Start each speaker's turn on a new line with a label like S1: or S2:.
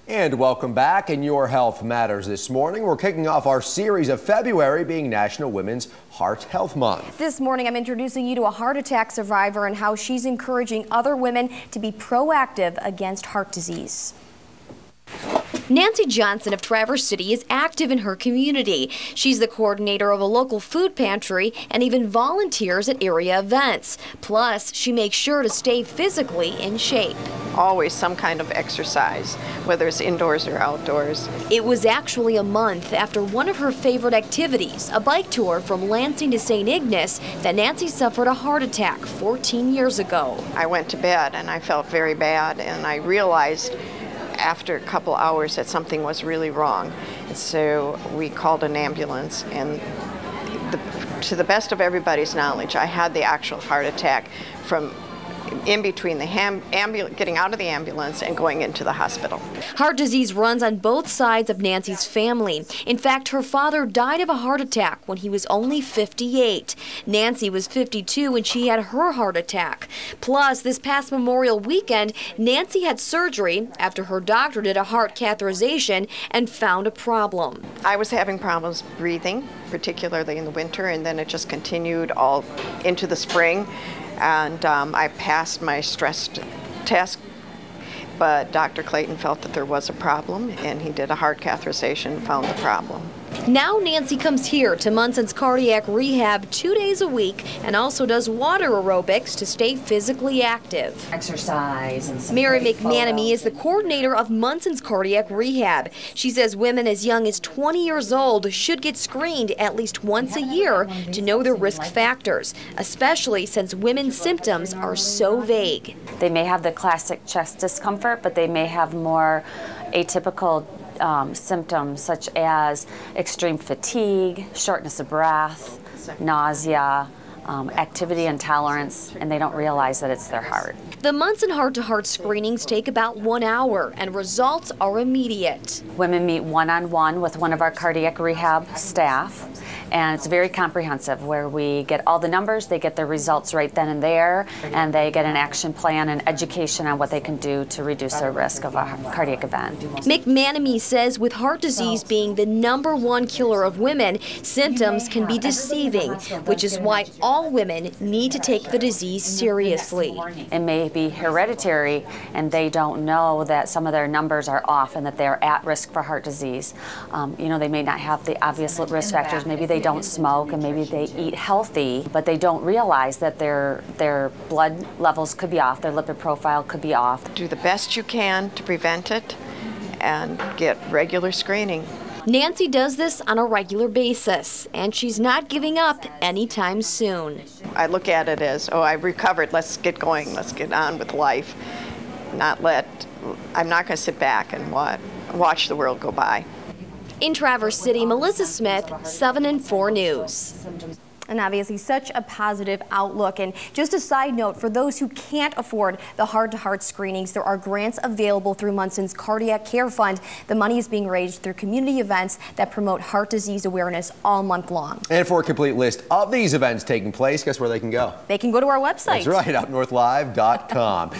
S1: And welcome back. In Your Health Matters this morning, we're kicking off our series of February being National Women's Heart Health Month.
S2: This morning, I'm introducing you to a heart attack survivor and how she's encouraging other women to be proactive against heart disease. Nancy Johnson of Traverse City is active in her community. She's the coordinator of a local food pantry and even volunteers at area events. Plus, she makes sure to stay physically in shape.
S3: Always some kind of exercise, whether it's indoors or outdoors.
S2: It was actually a month after one of her favorite activities, a bike tour from Lansing to St. Ignace, that Nancy suffered a heart attack 14 years ago.
S3: I went to bed and I felt very bad, and I realized after a couple hours that something was really wrong. And so we called an ambulance, and to the best of everybody's knowledge, I had the actual heart attack from in between the getting out of the ambulance and going into the hospital.
S2: Heart disease runs on both sides of Nancy's family. In fact, her father died of a heart attack when he was only 58. Nancy was 52 when she had her heart attack. Plus, this past Memorial weekend, Nancy had surgery after her doctor did a heart catheterization and found a problem.
S3: I was having problems breathing, particularly in the winter, and then it just continued all into the spring. And I passed my stress test, but Dr. Clayton felt that there was a problem, and he did a heart catheterization and found the problem.
S2: Now Nancy comes here to Munson's cardiac rehab 2 days a week and also does water aerobics to stay physically active.
S4: Exercise and some
S2: Mary McManamy is the coordinator of Munson's cardiac rehab. She says women as young as 20 years old should get screened at least once a year to know their risk factors, especially since women's symptoms are so vague.
S4: They may have the classic chest discomfort, but they may have more atypical symptoms such as extreme fatigue, shortness of breath, nausea, activity intolerance, and they don't realize that it's their heart.
S2: The Munson heart-to-heart screenings take about 1 hour, and results are immediate.
S4: Women meet one-on-one with one of our cardiac rehab staff, and it's very comprehensive, where we get all the numbers, they get their results right then and there, and they get an action plan and education on what they can do to reduce their risk of a cardiac event.
S2: McManamy says with heart disease being the #1 killer of women, symptoms can be deceiving, which is why all women need to take the disease seriously.
S4: It may be hereditary, and they don't know that some of their numbers are off and that they're at risk for heart disease. They may not have the obvious risk factors. Maybe they don't smoke and maybe they eat healthy, but they don't realize that their blood levels could be off, their lipid profile could be off.
S3: Do the best you can to prevent it and get regular screening.
S2: Nancy does this on a regular basis, and she's not giving up anytime soon.
S3: I look at it as, oh, I've recovered, let's get going, let's get on with life. I'm not going to sit back and watch the world go by.
S2: In Traverse City, Melissa Smith, 7 and 4 News. And obviously such a positive outlook. And just a side note, for those who can't afford the heart-to-heart screenings, there are grants available through Munson's Cardiac Care Fund. The money is being raised through community events that promote heart disease awareness all month long.
S1: And for a complete list of these events taking place, guess where they can go?
S2: They can go to our website.
S1: That's right, upnorthlive.com.